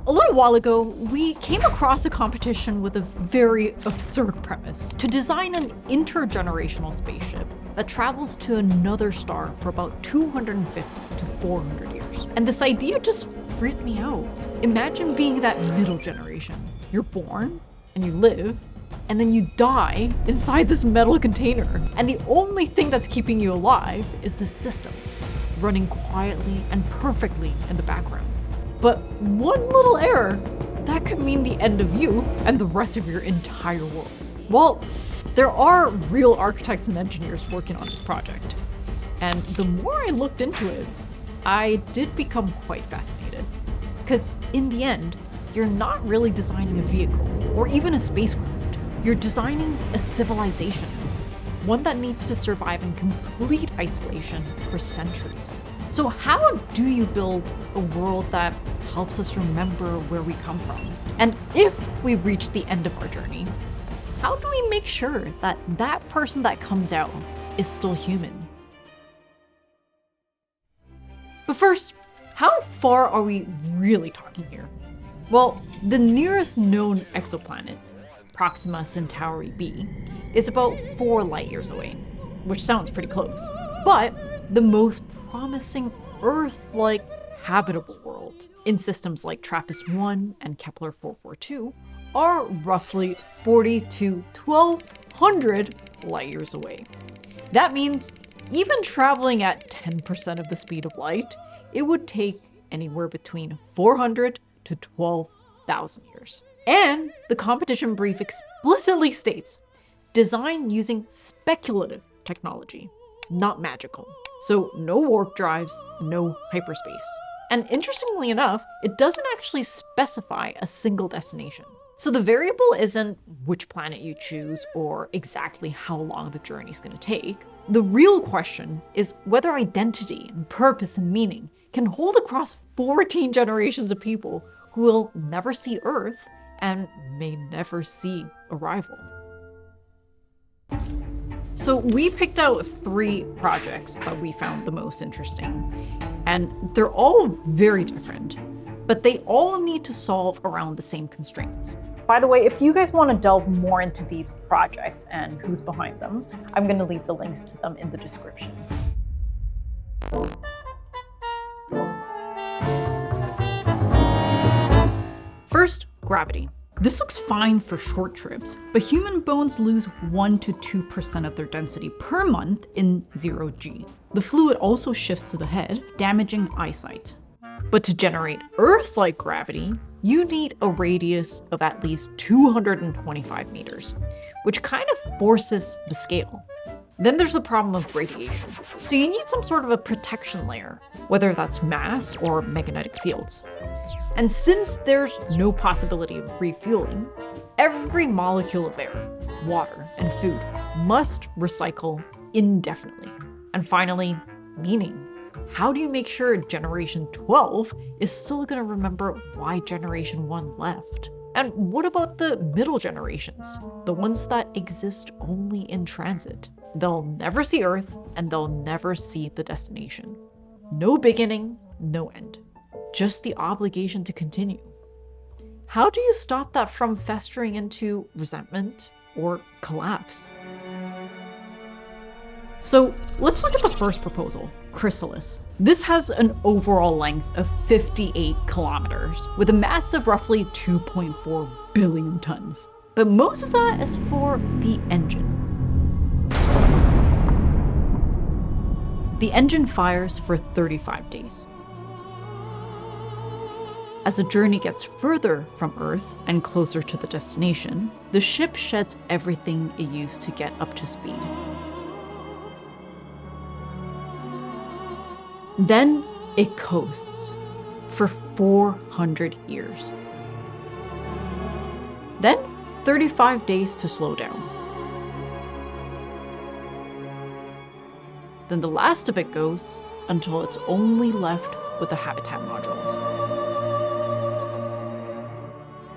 A little while ago, we came across a competition with a very absurd premise: to design an intergenerational spaceship that travels to another star for about 250 to 400 years. And this idea just freaked me out. Imagine being that middle generation. You're born and you live, and then you die inside this metal container. And the only thing that's keeping you alive is the systems, running quietly and perfectly in the background. But one little error, that could mean the end of you and the rest of your entire world. Well, there are real architects and engineers working on this project. And the more I looked into it, I did become quite fascinated. Because in the end, you're not really designing a vehicle or even a spacecraft. You're designing a civilization, one that needs to survive in complete isolation for centuries. So how do you build a world that helps us remember where we come from? And if we reach the end of our journey, how do we make sure that that person that comes out is still human? But first, how far are we really talking here? Well, the nearest known exoplanet, Proxima Centauri b, is about 4 light years away, which sounds pretty close. But the most promising Earth-like habitable world in systems like TRAPPIST-1 and Kepler 442 are roughly 40 to 1200 light years away. That means even traveling at 10% of the speed of light, it would take anywhere between 400 to 12,000 years. And the competition brief explicitly states, design using speculative technology, not magical. So no warp drives, no hyperspace. And interestingly enough, it doesn't actually specify a single destination. So the variable isn't which planet you choose or exactly how long the journey's gonna take. The real question is whether identity and purpose and meaning can hold across 14 generations of people who will never see Earth and may never see arrival. So we picked out 3 projects that we found the most interesting, and they're all very different, but they all need to solve around the same constraints. By the way, if you guys want to delve more into these projects and who's behind them, I'm going to leave the links to them in the description. First, gravity. This looks fine for short trips, but human bones lose 1 to 2% of their density per month in 0G. The fluid also shifts to the head, damaging eyesight. But to generate Earth-like gravity, you need a radius of at least 225 meters, which kind of forces the scale. Then there's the problem of radiation. So you need some sort of a protection layer, whether that's mass or magnetic fields. And since there's no possibility of refueling, every molecule of air, water, and food must recycle indefinitely. And finally, meaning. How do you make sure Generation 12 is still going to remember why Generation 1 left? And what about the middle generations, the ones that exist only in transit? They'll never see Earth, and they'll never see the destination. No beginning, no end. Just the obligation to continue. How do you stop that from festering into resentment or collapse? So let's look at the first proposal, Chrysalis. This has an overall length of 58 kilometers with a mass of roughly 2.4 billion tons. But most of that is for the engine. The engine fires for 35 days. As the journey gets further from Earth and closer to the destination, the ship sheds everything it used to get up to speed. Then it coasts for 400 years. Then 35 days to slow down. Then the last of it goes until it's only left with the habitat modules.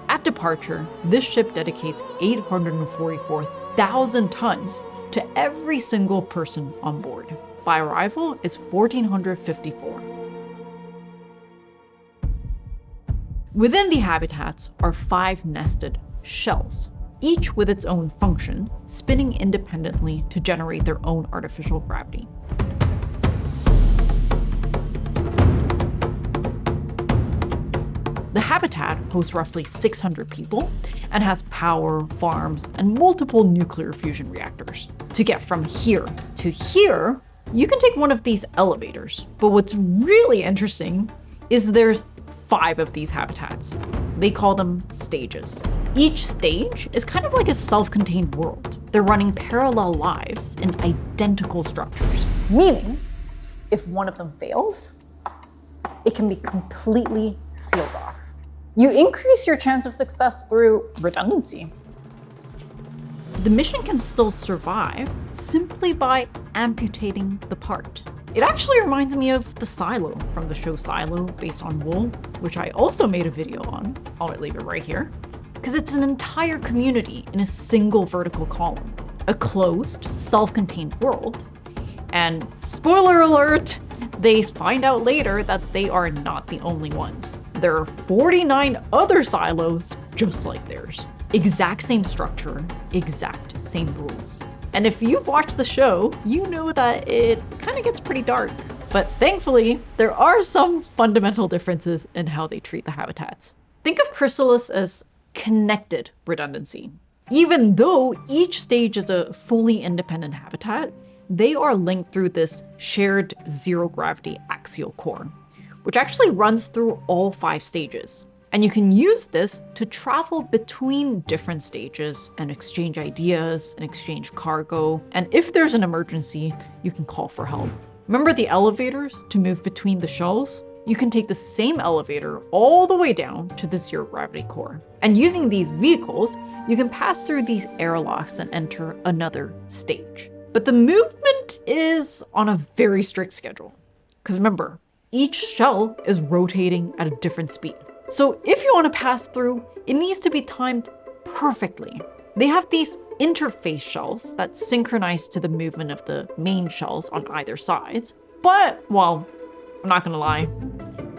At departure, this ship dedicates 844,000 tons to every single person on board. By arrival, it's 1454. Within the habitats are 5 nested shells, each with its own function, spinning independently to generate their own artificial gravity. The habitat hosts roughly 600 people and has power, farms, and multiple nuclear fusion reactors. To get from here to here, you can take one of these elevators. But what's really interesting is there's 5 of these habitats. They call them stages. Each stage is kind of like a self-contained world. They're running parallel lives in identical structures. Meaning, if one of them fails, it can be completely sealed off. You increase your chance of success through redundancy. The mission can still survive simply by amputating the part. It actually reminds me of the silo from the show Silo, based on wool, which I also made a video on. I'll leave it right here. Because it's an entire community in a single vertical column. A closed, self-contained world. And spoiler alert, they find out later that they are not the only ones. There are 49 other silos just like theirs. Exact same structure, exact same rules. And if you've watched the show, you know that it kind of gets pretty dark. But thankfully, there are some fundamental differences in how they treat the habitats. Think of Chrysalis as connected redundancy. Even though each stage is a fully independent habitat, they are linked through this shared zero-gravity axial core, which actually runs through all 5 stages. And you can use this to travel between different stages and exchange ideas and exchange cargo. And if there's an emergency, you can call for help. Remember the elevators to move between the shells? You can take the same elevator all the way down to the zero-gravity core. And using these vehicles, you can pass through these airlocks and enter another stage. But the movement is on a very strict schedule. Because remember, each shell is rotating at a different speed. So if you want to pass through, it needs to be timed perfectly. They have these interface shells that synchronize to the movement of the main shells on either sides. But, well, I'm not gonna lie,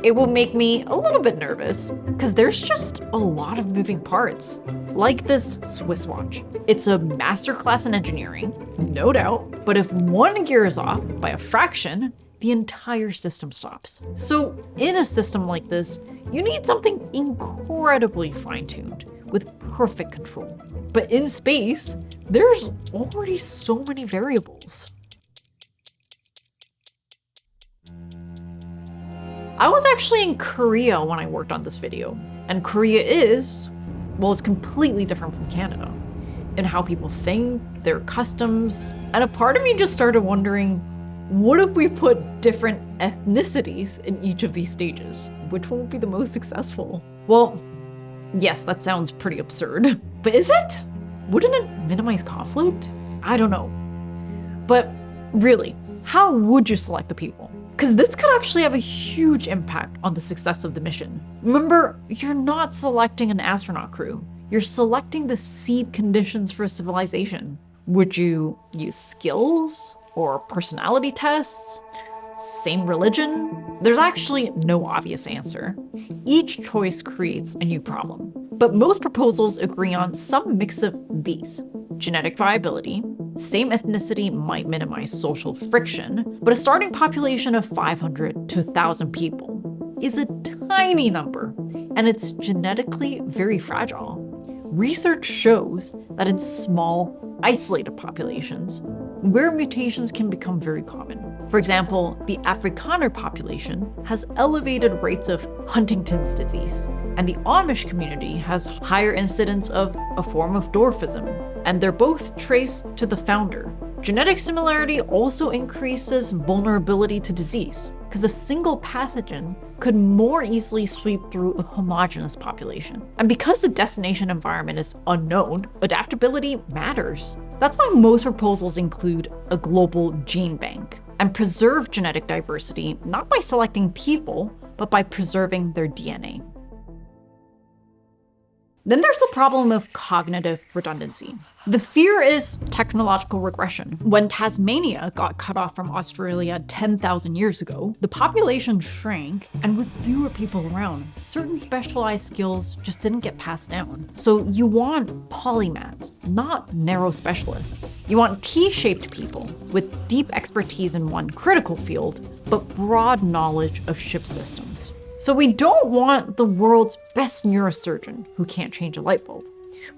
it will make me a little bit nervous because there's just a lot of moving parts. Like this Swiss watch. It's a masterclass in engineering, no doubt, but if one gear is off by a fraction, the entire system stops. So in a system like this, you need something incredibly fine-tuned with perfect control. But in space, there's already so many variables. I was actually in Korea when I worked on this video, and Korea is, well, it's completely different from Canada in how people think, their customs, and a part of me just started wondering, what if we put different ethnicities in each of these stages? Which one would be the most successful? Well, yes, that sounds pretty absurd, but is it? Wouldn't it minimize conflict? I don't know. But really, how would you select the people? Because this could actually have a huge impact on the success of the mission. Remember, you're not selecting an astronaut crew. You're selecting the seed conditions for civilization. Would you use skills or personality tests? Same religion? There's actually no obvious answer. Each choice creates a new problem. But most proposals agree on some mix of these. Genetic viability, same ethnicity might minimize social friction, but a starting population of 500 to 1,000 people is a tiny number, and it's genetically very fragile. Research shows that in small, isolated populations, where mutations can become very common. For example, the Afrikaner population has elevated rates of Huntington's disease, and the Amish community has higher incidence of a form of dwarfism, and they're both traced to the founder. Genetic similarity also increases vulnerability to disease, because a single pathogen could more easily sweep through a homogeneous population. And because the destination environment is unknown, adaptability matters. That's why most proposals include a global gene bank and preserve genetic diversity, not by selecting people, but by preserving their DNA. Then there's the problem of cognitive redundancy. The fear is technological regression. When Tasmania got cut off from Australia 10,000 years ago, the population shrank, and with fewer people around, certain specialized skills just didn't get passed down. So you want polymaths, not narrow specialists. You want T-shaped people with deep expertise in one critical field, but broad knowledge of ship systems. So we don't want the world's best neurosurgeon who can't change a light bulb.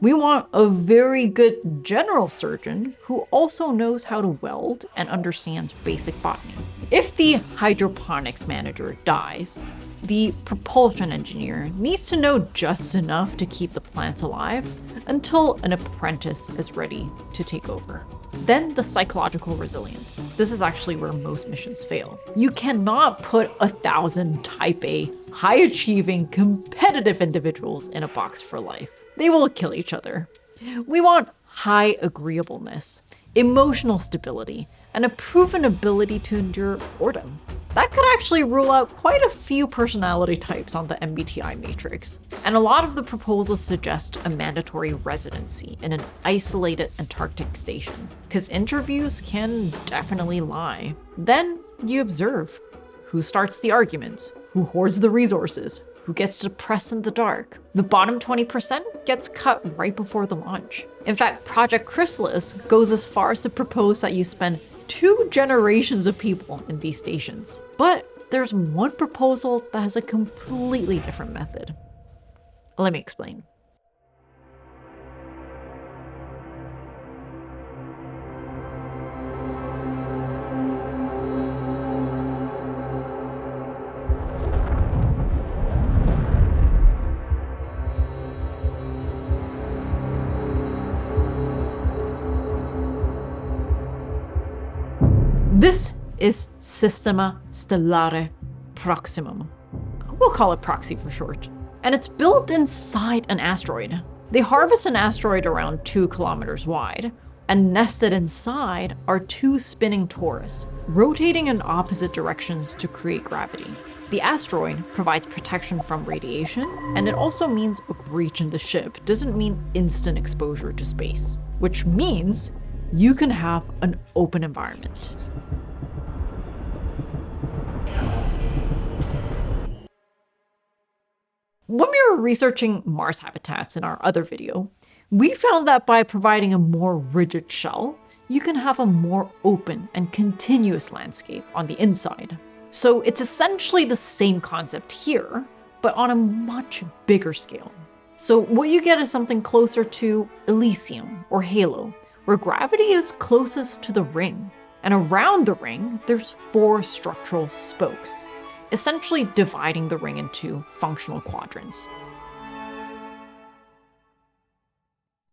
We want a very good general surgeon who also knows how to weld and understands basic botany. If the hydroponics manager dies, the propulsion engineer needs to know just enough to keep the plants alive until an apprentice is ready to take over. Then the psychological resilience. This is actually where most missions fail. You cannot put 1,000 type A, high-achieving, competitive individuals in a box for life. They will kill each other. We want high agreeableness, emotional stability, and a proven ability to endure boredom. That could actually rule out quite a few personality types on the MBTI matrix. And a lot of the proposals suggest a mandatory residency in an isolated Antarctic station, because interviews can definitely lie. Then you observe who starts the arguments, who hoards the resources, who gets depressed in the dark. The bottom 20% gets cut right before the launch. In fact, Project Chrysalis goes as far as to propose that you spend 2 generations of people in these stations. But there's one proposal that has a completely different method. Let me explain. This is Sistema, Stellare, Proximum. We'll call it Proxy for short. And it's built inside an asteroid. They harvest an asteroid around 2 kilometers wide, and nested inside are 2 spinning torus, rotating in opposite directions to create gravity. The asteroid provides protection from radiation, and it also means a breach in the ship doesn't mean instant exposure to space, which means you can have an open environment. When we were researching Mars habitats in our other video, we found that by providing a more rigid shell, you can have a more open and continuous landscape on the inside. So it's essentially the same concept here, but on a much bigger scale. So what you get is something closer to Elysium or Halo, where gravity is closest to the ring. And around the ring, there's 4 structural spokes, essentially dividing the ring into functional quadrants.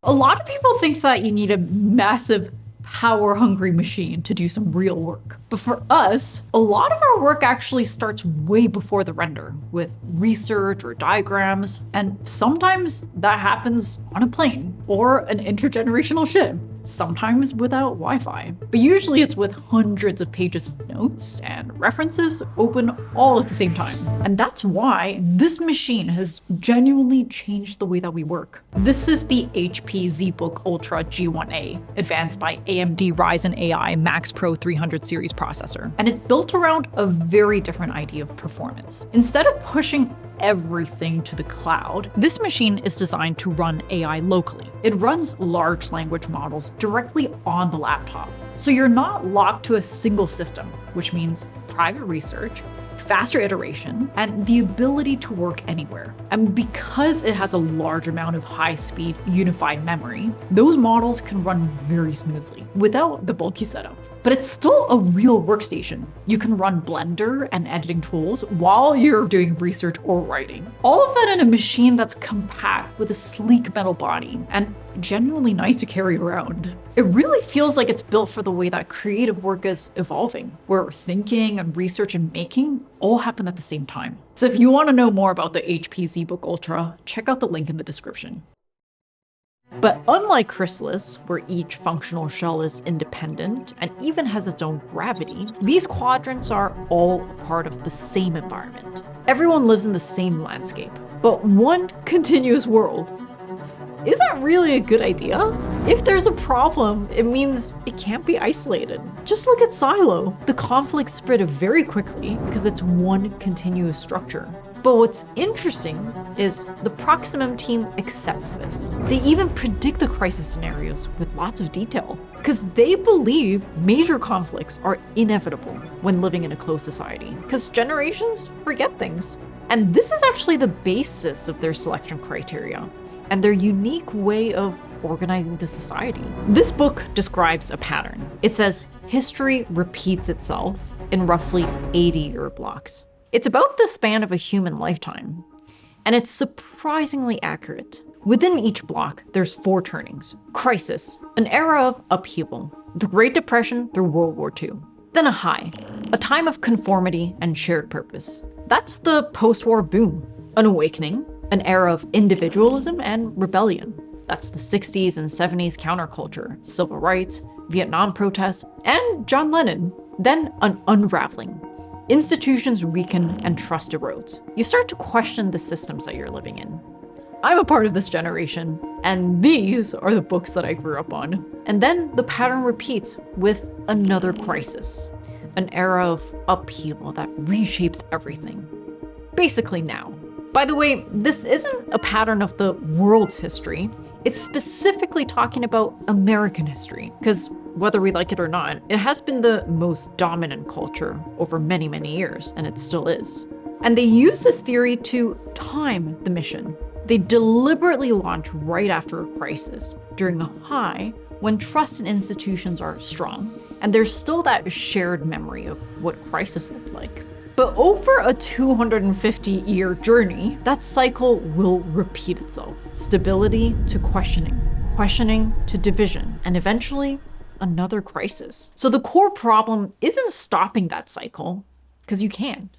A lot of people think that you need a massive power-hungry machine to do some real work. But for us, a lot of our work actually starts way before the render, with research or diagrams, and sometimes that happens on a plane or an intergenerational ship, sometimes without Wi-Fi. But usually it's with hundreds of pages of notes and references open all at the same time. And that's why this machine has genuinely changed the way that we work. This is the HP ZBook Ultra G1A, advanced by AMD Ryzen AI Max Pro 300 series processor. And it's built around a very different idea of performance. Instead of pushing everything to the cloud, this machine is designed to run AI locally. It runs large language models directly on the laptop. So you're not locked to a single system, which means private research, faster iteration, and the ability to work anywhere. And because it has a large amount of high-speed unified memory, those models can run very smoothly without the bulky setup. But it's still a real workstation. You can run Blender and editing tools while you're doing research or writing. All of that in a machine that's compact with a sleek metal body and genuinely nice to carry around. It really feels like it's built for the way that creative work is evolving, where thinking and research and making all happen at the same time. So if you want to know more about the HP ZBook Ultra, check out the link in the description. But unlike Chrysalis, where each functional shell is independent and even has its own gravity, these quadrants are all a part of the same environment. Everyone lives in the same landscape, but one continuous world. is that really a good idea? If there's a problem, it means it can't be isolated. Just look at Silo. The conflict spread very quickly because it's one continuous structure. But what's interesting is the Proximum team accepts this. They even predict the crisis scenarios with lots of detail because they believe major conflicts are inevitable when living in a closed society because generations forget things. And this is actually the basis of their selection criteria and their unique way of organizing the society. This book describes a pattern. It says history repeats itself in roughly 80-year blocks. It's about the span of a human lifetime, and it's surprisingly accurate. Within each block, there's 4 turnings. Crisis, an era of upheaval. The Great Depression through World War II. Then a high, a time of conformity and shared purpose. That's the post-war boom. An awakening, an era of individualism and rebellion. That's the 60s and 70s counterculture, civil rights, Vietnam protests, and John Lennon. Then an unraveling. Institutions weaken and trust erodes. You start to question the systems that you're living in. I'm a part of this generation, and these are the books that I grew up on. And then the pattern repeats with another crisis, an era of upheaval that reshapes everything. Basically now. By the way, this isn't a pattern of the world's history. It's specifically talking about American history, because whether we like it or not, it has been the most dominant culture over many, many years, and it still is. And they use this theory to time the mission. They deliberately launch right after a crisis, during a high, when trust in institutions are strong, and there's still that shared memory of what crisis looked like. But over a 250-year journey, that cycle will repeat itself. Stability to questioning, questioning to division, and eventually, another crisis. So the core problem isn't stopping that cycle, because you can't.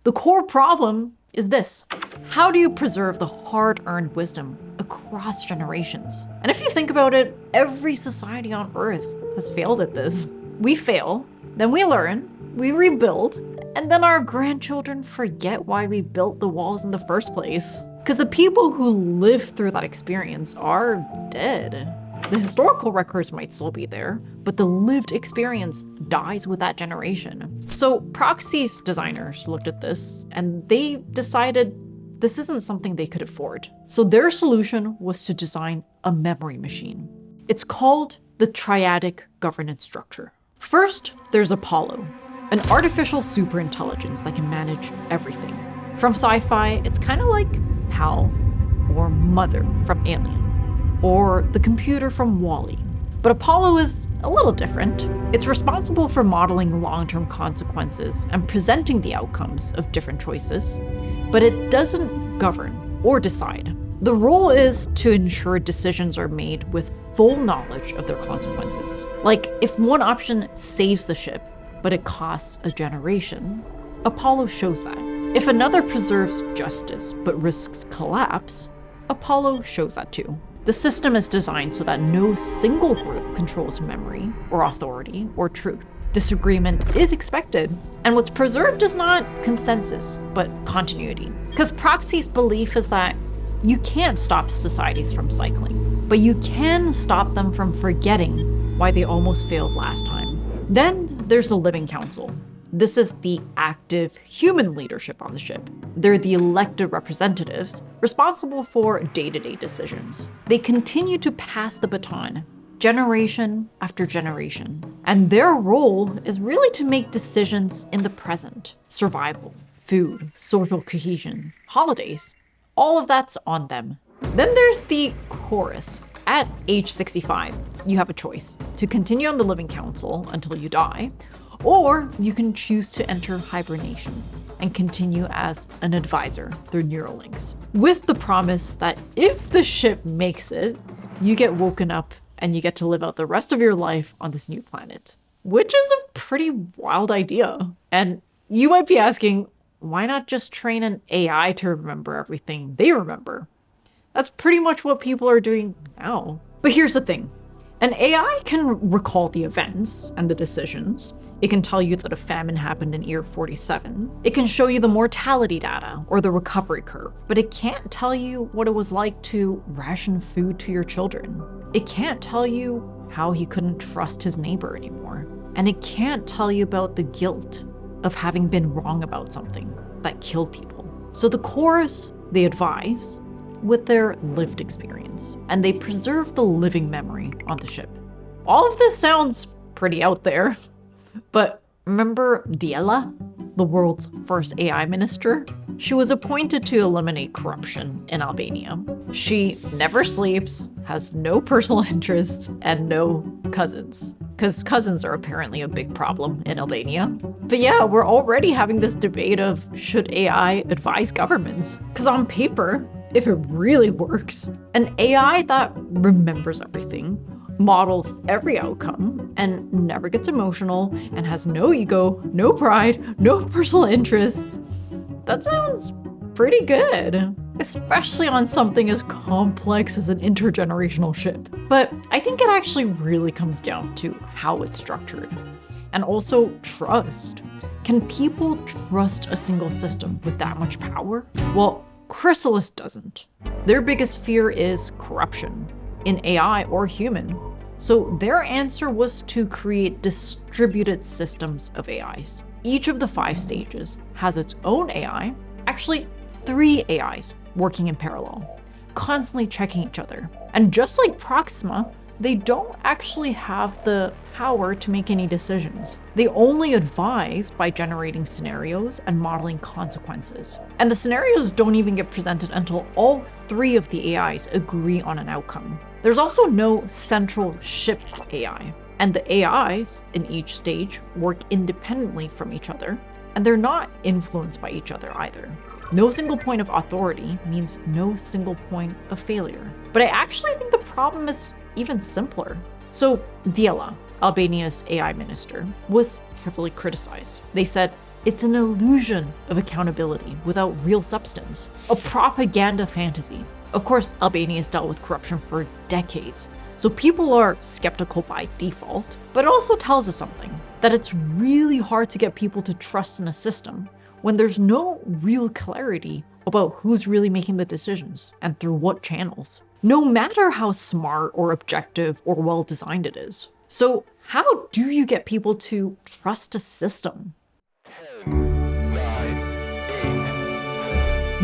The core problem is this. How do you preserve the hard-earned wisdom across generations? And if you think about it, every society on Earth has failed at this. We fail, then we learn, we rebuild, and then our grandchildren forget why we built the walls in the first place. Because the people who lived through that experience are dead. The historical records might still be there, but the lived experience dies with that generation. So Proxy's designers looked at this and they decided this isn't something they could afford. So their solution was to design a memory machine. It's called the Triadic governance structure. First, there's Apollo, an artificial superintelligence that can manage everything. From sci-fi, it's kind of like HAL or Mother from Alien, or the computer from WALL-E. But Apollo is a little different. It's responsible for modeling long-term consequences and presenting the outcomes of different choices, but it doesn't govern or decide. The role is to ensure decisions are made with full knowledge of their consequences. Like, if one option saves the ship, but it costs a generation, Apollo shows that. If another preserves justice but risks collapse, Apollo shows that too. The system is designed so that no single group controls memory or authority or truth. Disagreement is expected, and what's preserved is not consensus, but continuity. Because Proxy's belief is that you can't stop societies from cycling, but you can stop them from forgetting why they almost failed last time. Then there's the Living Council. This is the active human leadership on the ship. They're the elected representatives responsible for day-to-day decisions. They continue to pass the baton, generation after generation. And their role is really to make decisions in the present. Survival, food, social cohesion, holidays, all of that's on them. Then there's the chorus. At age 65, you have a choice to continue on the Living Council until you die, or you can choose to enter hibernation and continue as an advisor through Neuralinks, with the promise that if the ship makes it, you get woken up and you get to live out the rest of your life on this new planet. Which is a pretty wild idea. And you might be asking, why not just train an AI to remember everything they remember? That's pretty much what people are doing now. But here's the thing. An AI can recall the events and the decisions. It can tell you that a famine happened in year 47. It can show you the mortality data or the recovery curve, but it can't tell you what it was like to ration food to your children. It can't tell you how he couldn't trust his neighbor anymore. And it can't tell you about the guilt of having been wrong about something that killed people. So the cores, they advise with their lived experience, and they preserve the living memory on the ship. All of this sounds pretty out there, but remember Diela, the world's first AI minister? She was appointed to eliminate corruption in Albania. She never sleeps, has no personal interests, and no cousins. Because cousins are apparently a big problem in Albania. But yeah, we're already having this debate of should AI advise governments? Because on paper, if it really works, an AI that remembers everything, models every outcome, and never gets emotional, and has no ego, no pride, no personal interests, that sounds pretty good. Especially on something as complex as an intergenerational ship. But I think it actually really comes down to how it's structured. And also trust. Can people trust a single system with that much power? Well, Chrysalis doesn't. Their biggest fear is corruption, in AI or human. So their answer was to create distributed systems of AIs. Each of the 5 stages has its own AI, actually 3 AIs working in parallel, constantly checking each other. And just like Proxima, they don't actually have the power to make any decisions. They only advise by generating scenarios and modeling consequences. And the scenarios don't even get presented until all 3 of the AIs agree on an outcome. There's also no central ship AI, and the AIs in each stage work independently from each other, and they're not influenced by each other either. No single point of authority means no single point of failure. But I actually think the problem is even simpler. So Diela, Albania's AI minister, was heavily criticized. They said, it's an illusion of accountability without real substance, a propaganda fantasy. Of course, Albania has dealt with corruption for decades, so people are skeptical by default, but it also tells us something, that it's really hard to get people to trust in a system when there's no real clarity about who's really making the decisions and through what channels, no matter how smart or objective or well-designed it is. So how do you get people to trust a system?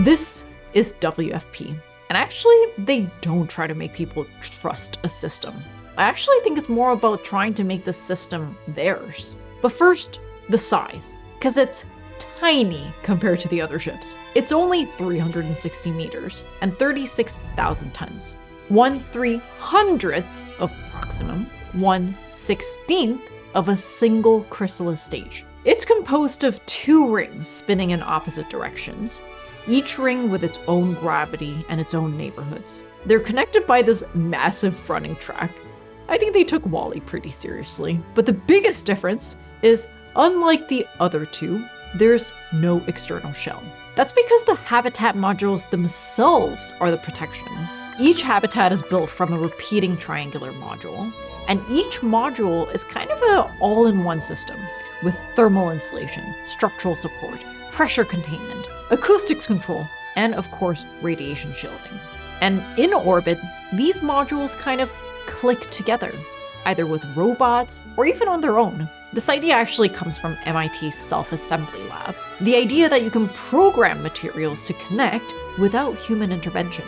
This is WFP. And actually, they don't try to make people trust a system. I actually think it's more about trying to make the system theirs. But first, the size, because it's tiny compared to the other ships. It's only 360 meters and 36,000 tons. 1/300th of Proximum, 1/16th of a single Chrysalis stage. It's composed of 2 rings spinning in opposite directions, each ring with its own gravity and its own neighborhoods. They're connected by this massive fronting track. I think they took WALL-E pretty seriously. But the biggest difference is, unlike the other 2, there's no external shell. That's because the habitat modules themselves are the protection. Each habitat is built from a repeating triangular module, and each module is kind of an all-in-one system with thermal insulation, structural support, pressure containment, acoustics control, and of course, radiation shielding. And in orbit, these modules kind of click together, either with robots or even on their own. This idea actually comes from MIT's self-assembly lab. The idea that you can program materials to connect without human intervention.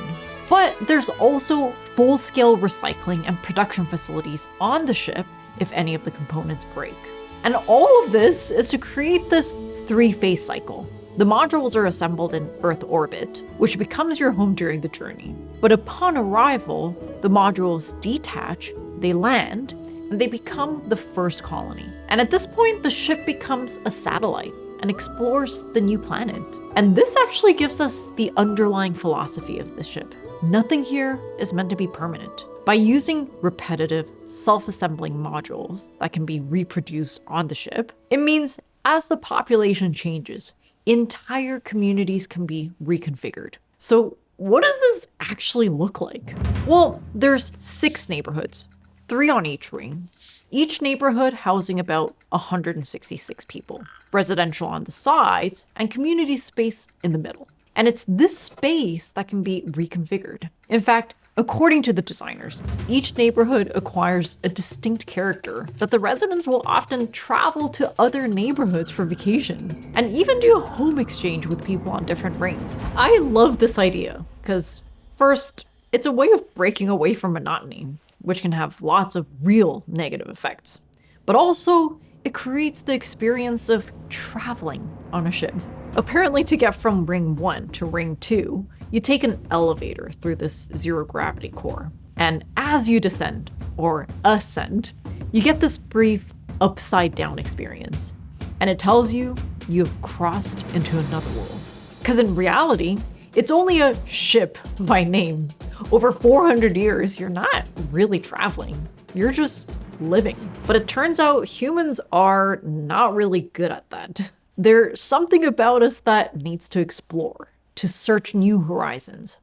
But there's also full-scale recycling and production facilities on the ship if any of the components break. And all of this is to create this 3-phase cycle. The modules are assembled in Earth orbit, which becomes your home during the journey. But upon arrival, the modules detach, they land, and they become the first colony. And at this point, the ship becomes a satellite and explores the new planet. And this actually gives us the underlying philosophy of the ship. Nothing here is meant to be permanent. By using repetitive, self-assembling modules that can be reproduced on the ship, it means as the population changes, entire communities can be reconfigured. So what does this actually look like? Well, there's 6 neighborhoods, 3 on each ring. Each neighborhood housing about 166 people, residential on the sides, and community space in the middle. And it's this space that can be reconfigured. In fact, according to the designers, each neighborhood acquires a distinct character that the residents will often travel to other neighborhoods for vacation, and even do a home exchange with people on different rings. I love this idea, because first, it's a way of breaking away from monotony, which can have lots of real negative effects. But also, it creates the experience of traveling on a ship. Apparently, to get from ring 1 to ring 2, you take an elevator through this zero-gravity core. And as you descend, or ascend, you get this brief upside-down experience. And it tells you you've crossed into another world. Because in reality, it's only a ship by name. Over 400 years, you're not really traveling. You're just living. But it turns out humans are not really good at that. There's something about us that needs to explore, to search new horizons.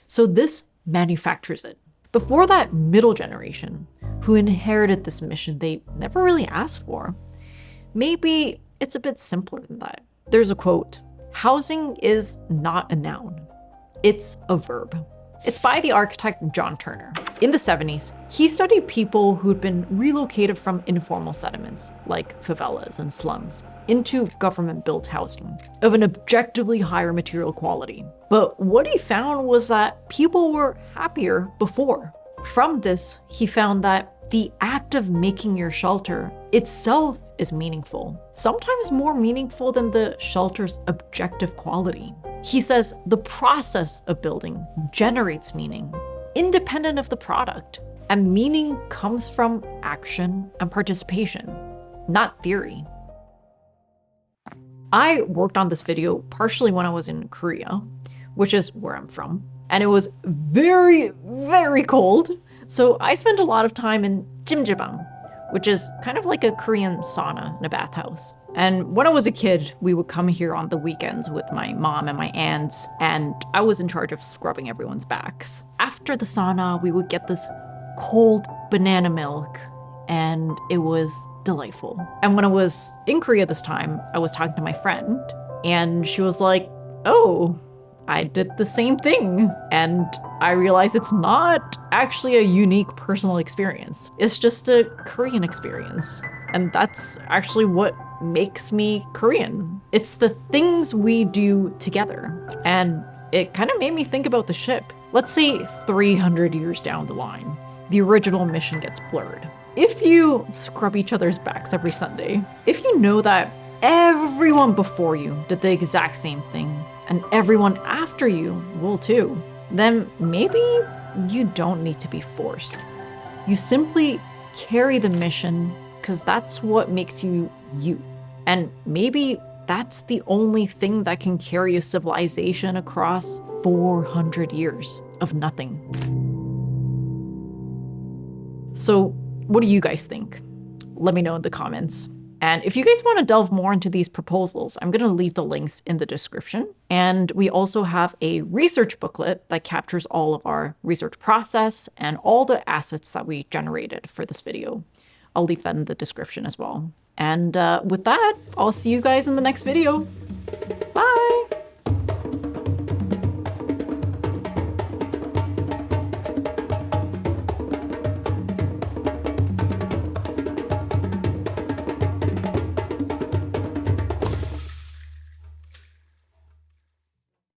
So this manufactures it. Before that middle generation, who inherited this mission they never really asked for, maybe it's a bit simpler than that. There's a quote, "Housing is not a noun, it's a verb." It's by the architect John Turner. In the 70s, he studied people who'd been relocated from informal settlements, like favelas and slums, into government-built housing of an objectively higher material quality. But what he found was that people were happier before. From this, he found that the act of making your shelter itself is meaningful, sometimes more meaningful than the shelter's objective quality. He says the process of building generates meaning, independent of the product, and meaning comes from action and participation, not theory. I worked on this video partially when I was in Korea, which is where I'm from, and it was very, very cold, so I spent a lot of time in Jjimjilbang, which is kind of like a Korean sauna in a bathhouse. And when I was a kid, we would come here on the weekends with my mom and my aunts, and I was in charge of scrubbing everyone's backs. After the sauna, we would get this cold banana milk, and it was delightful. And when I was in Korea this time, I was talking to my friend, and she was like, "Oh, I did the same thing." And I realized it's not actually a unique personal experience. It's just a Korean experience. And that's actually what makes me Korean. It's the things we do together. And it kind of made me think about the ship. Let's say 300 years down the line, the original mission gets blurred. If you scrub each other's backs every Sunday, if you know that everyone before you did the exact same thing, and everyone after you will too, then maybe you don't need to be forced. You simply carry the mission because that's what makes you you. And maybe that's the only thing that can carry a civilization across 400 years of nothing. So what do you guys think? Let me know in the comments. And if you guys want to delve more into these proposals, I'm going to leave the links in the description. And we also have a research booklet that captures all of our research process and all the assets that we generated for this video. I'll leave that in the description as well. And with that, I'll see you guys in the next video.